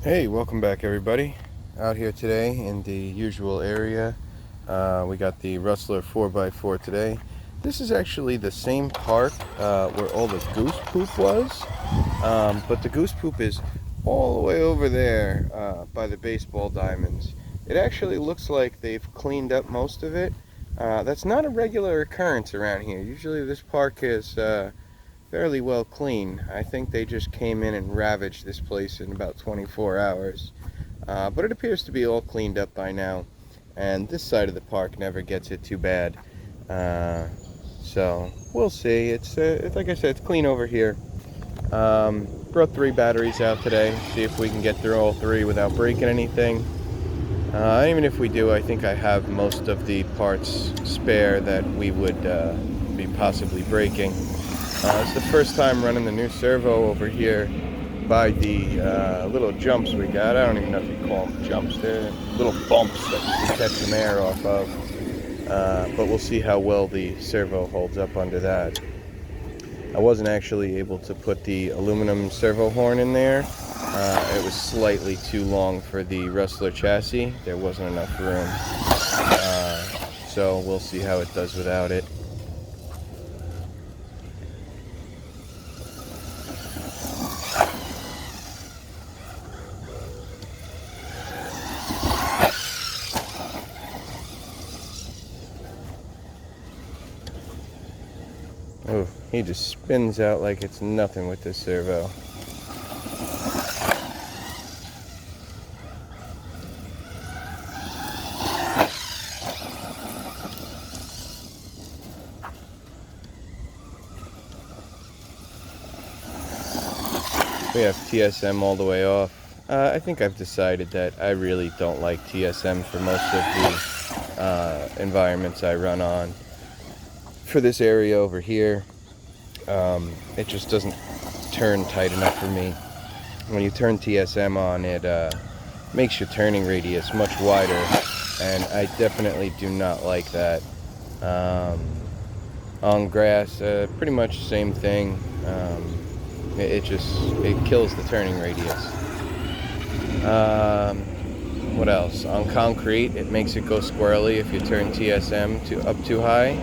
Hey, welcome back everybody. Out here today in the usual area. We got the Rustler 4x4 today. This is actually the same park where all the goose poop was, but the goose poop is all the way over there by the baseball diamonds. It actually looks like they've cleaned up most of it. That's not a regular occurrence around here. Usually this park is fairly well clean. I think they just came in and ravaged this place in about 24 hours. But it appears to be all cleaned up by now. And this side of the park never gets it too bad. So we'll see. It's like I said, it's clean over here. Brought 3 batteries out today. See if we can get through all 3 without breaking anything. Even if we do, I think I have most of the parts spare that we would be possibly breaking. It's the first time running the new servo over here by the little jumps we got. I don't even know if you call them jumps. They're little bumps that you can catch some air off of. But we'll see how well the servo holds up under that. I wasn't actually able to put the aluminum servo horn in there. It was slightly too long for the Rustler chassis. There wasn't enough room. So we'll see how it does without it. Oh, he just spins out like it's nothing with this servo. We have TSM all the way off. I think I've decided that I really don't like TSM for most of the environments I run on. For this area over here, it just doesn't turn tight enough for me. When you turn TSM on, it makes your turning radius much wider, and I definitely do not like that. On grass, pretty much the same thing. It kills the turning radius. What else? On concrete, it makes it go squirrely if you turn TSM up too high.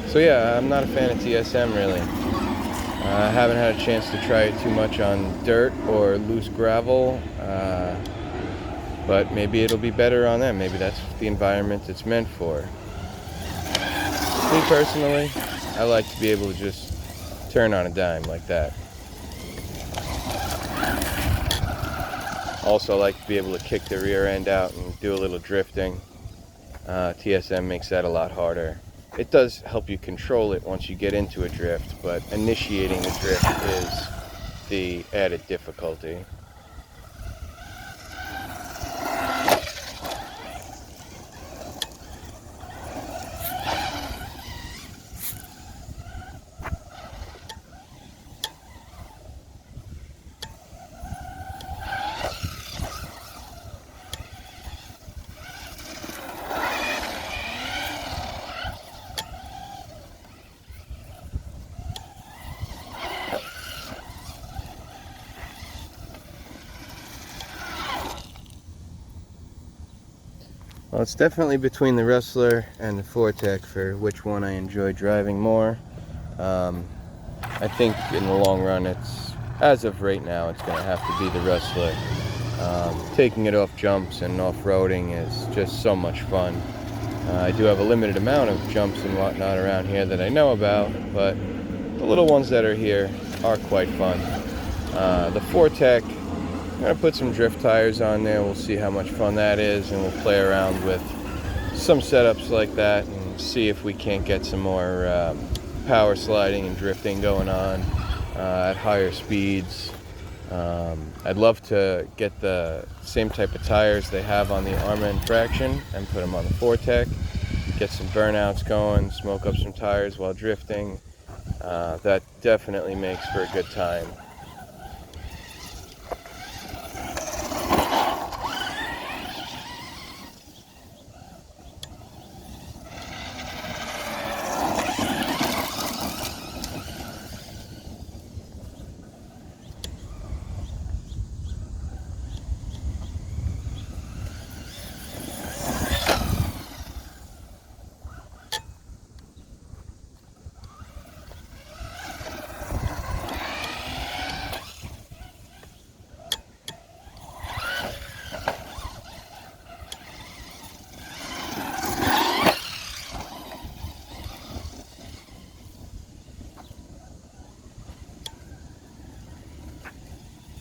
So yeah, I'm not a fan of TSM really. I haven't had a chance to try it too much on dirt or loose gravel, but maybe it'll be better on that. Maybe that's the environment it's meant for. Me personally, I like to be able to just turn on a dime like that. Also, I like to be able to kick the rear end out and do a little drifting. TSM makes that a lot harder. It does help you control it once you get into a drift, but initiating the drift is the added difficulty. Well, it's definitely between the Rustler and the Fortec for which one I enjoy driving more. I think in the long run, as of right now, it's going to have to be the Rustler. Taking it off jumps and off-roading is just so much fun. I do have a limited amount of jumps and whatnot around here that I know about, but the little ones that are here are quite fun. The Fortec, I'm going to put some drift tires on there. We'll see how much fun that is, and we'll play around with some setups like that and see if we can't get some more power sliding and drifting going on at higher speeds. I'd love to get the same type of tires they have on the Arma Infraction and put them on the Fortec, get some burnouts going, smoke up some tires while drifting. That definitely makes for a good time.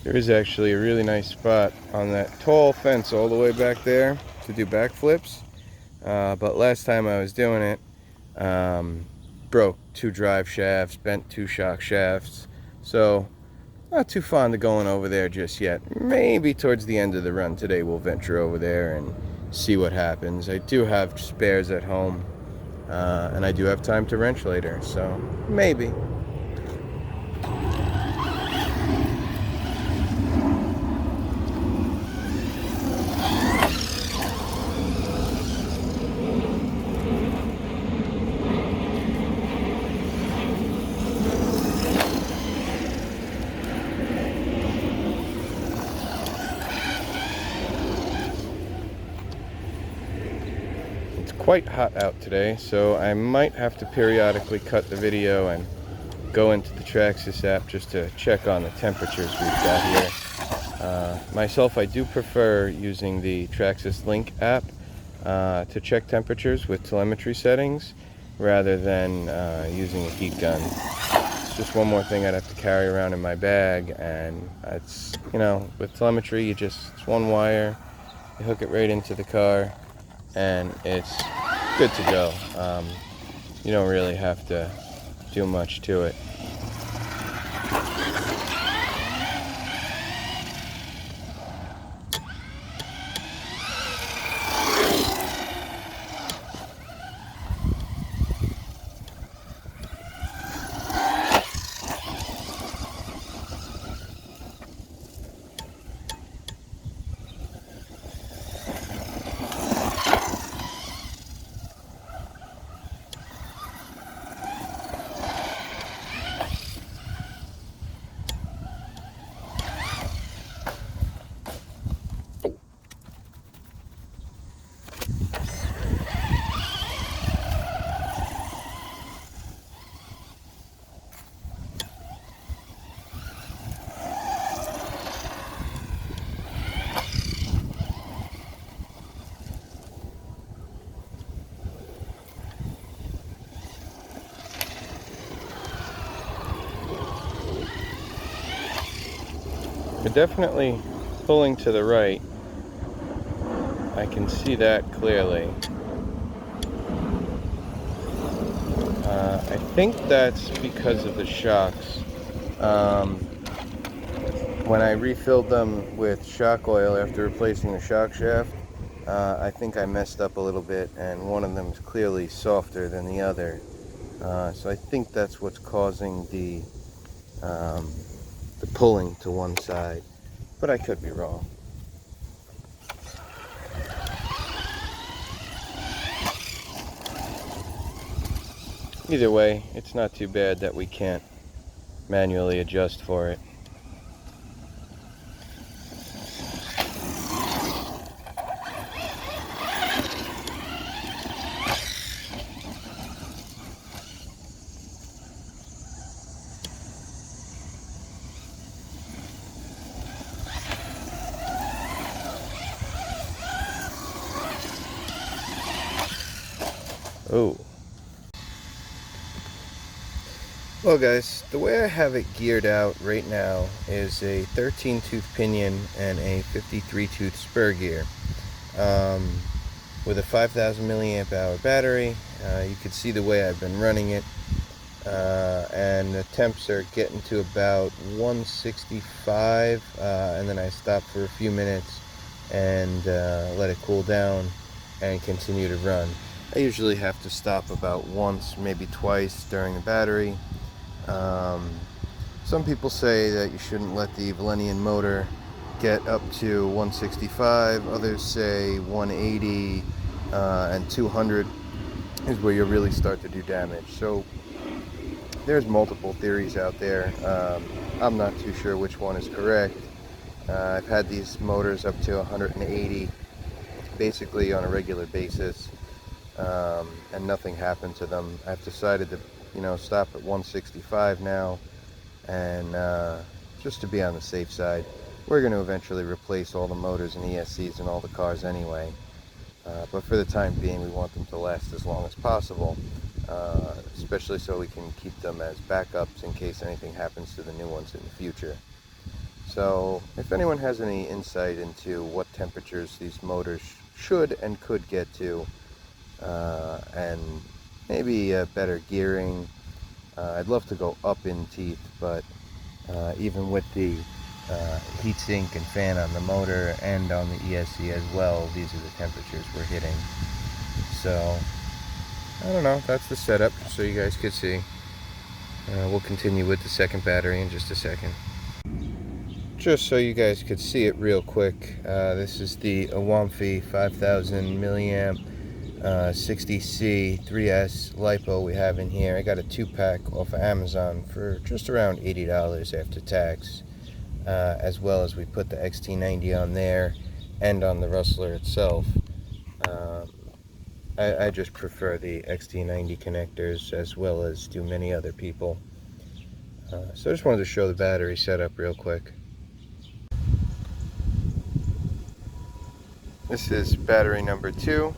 There is actually a really nice spot on that tall fence all the way back there to do backflips. But last time I was doing it, broke 2 drive shafts, bent 2 shock shafts. So not too fond of going over there just yet. Maybe towards the end of the run today we'll venture over there and see what happens. I do have spares at home, and I do have time to wrench later, so maybe. Quite hot out today, so I might have to periodically cut the video and go into the Traxxas app just to check on the temperatures we've got here. Myself, I do prefer using the Traxxas Link app to check temperatures with telemetry settings rather than using a heat gun. It's just one more thing I'd have to carry around in my bag, and it's, you know, with telemetry, it's one wire, you hook it right into the car, and it's good to go. You don't really have to do much to it. We're definitely pulling to the right. I can see that clearly. I think that's because of the shocks. When I refilled them with shock oil after replacing the shock shaft, I think I messed up a little bit, and one of them is clearly softer than the other. So I think that's what's causing the pulling to one side, but I could be wrong. Either way, it's not too bad that we can't manually adjust for it. Oh. Well guys, the way I have it geared out right now is a 13 tooth pinion and a 53 tooth spur gear. With a 5,000 milliamp hour battery. You can see the way I've been running it, and the temps are getting to about 165, and then I stop for a few minutes and let it cool down and continue to run. I usually have to stop about once, maybe twice during the battery. Some people say that you shouldn't let the Valenian motor get up to 165. Others say 180 and 200 is where you really start to do damage. So there's multiple theories out there. I'm not too sure which one is correct. I've had these motors up to 180 basically on a regular basis, and nothing happened to them. I've decided to, stop at 165 now, and just to be on the safe side. We're going to eventually replace all the motors and ESCs in all the cars anyway, but for the time being we want them to last as long as possible, especially so we can keep them as backups in case anything happens to the new ones in the future. So if anyone has any insight into what temperatures these motors should and could get to, and maybe better gearing, I'd love to go up in teeth, but even with the heatsink and fan on the motor and on the ESC as well, these are the temperatures we're hitting. So I don't know, that's the setup, so you guys could see. We'll continue with the second battery in just a second. Just so you guys could see it real quick, this is the Awamfi 5000 milliamp 60C 3S LiPo we have in here. I got a 2-pack off of Amazon for just around $80 after tax, as well as we put the XT90 on there and on the Rustler itself. I just prefer the XT90 connectors, as well as do many other people. So I just wanted to show the battery setup real quick. This is battery number 2.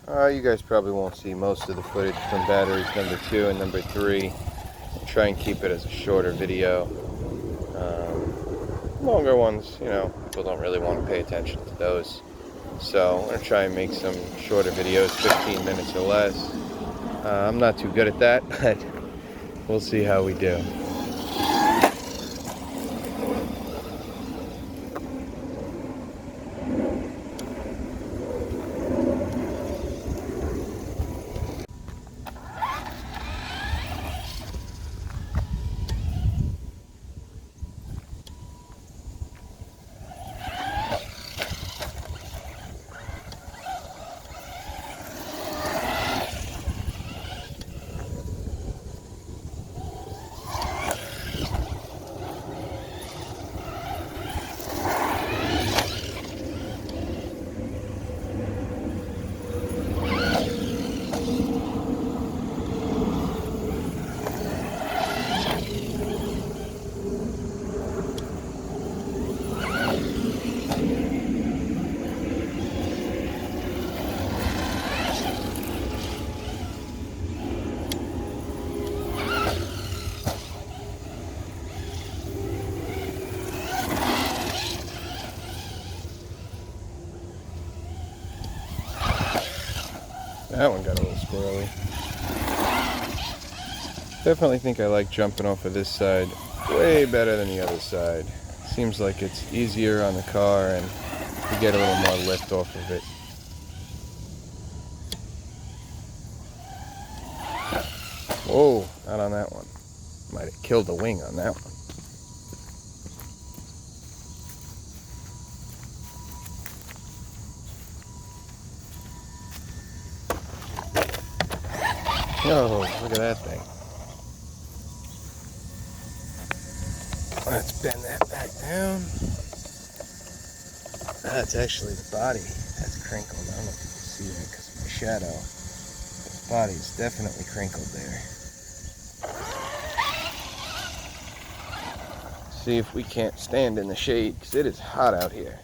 You guys probably won't see most of the footage from batteries number 2 and number 3. I'll try and keep it as a shorter video. Longer ones, you know, people don't really want to pay attention to those. So I'm going to try and make some shorter videos, 15 minutes or less. I'm not too good at that, but we'll see how we do. That one got a little squirrely. Definitely think I like jumping off of this side way better than the other side. Seems like it's easier on the car and you get a little more lift off of it. Whoa, not on that one. Might have killed the wing on that one. Oh, look at that thing. Let's bend that back down. That's actually the body. That's crinkled. I don't know if you can see that because of my shadow. The body is definitely crinkled there. See if we can't stand in the shade because it is hot out here.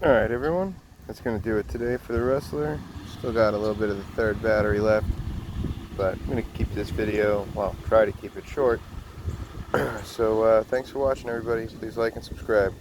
Alright everyone, that's going to do it today for the Rustler. Still got a little bit of the third battery left, but I'm going to keep this video, well, try to keep it short. So thanks for watching everybody. Please like and subscribe.